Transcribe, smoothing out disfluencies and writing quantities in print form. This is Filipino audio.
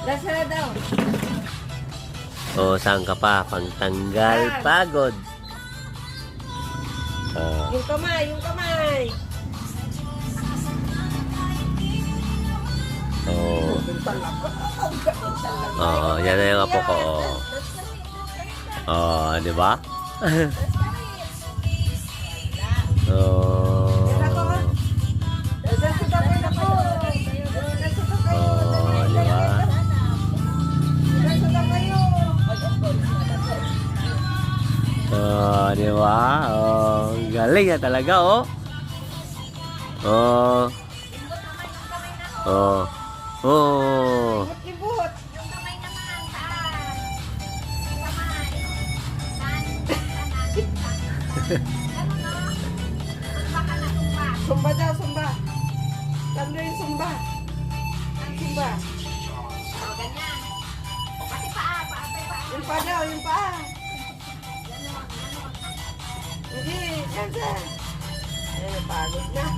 Dasara daw. O, saan ka pa? Pangtanggal pagod. Yung kamay, yung kamay. Yan na yung apo ko. Di ba? Dasara kayo na po. Dasara kayo. Di ba? Dasara kayo. Di ba? Galing na talaga, oh. Libot. Yung kamay naman, taas. Yung kamay. Ganun, no? Tumba ka na, tumba. Sumba daw, sumba. Tanda yung sumba. Sumba. O, ganyan. Pati paa, paa. Yung pa daw, yung pa. Ganun. Hindi, yan. Pagod na.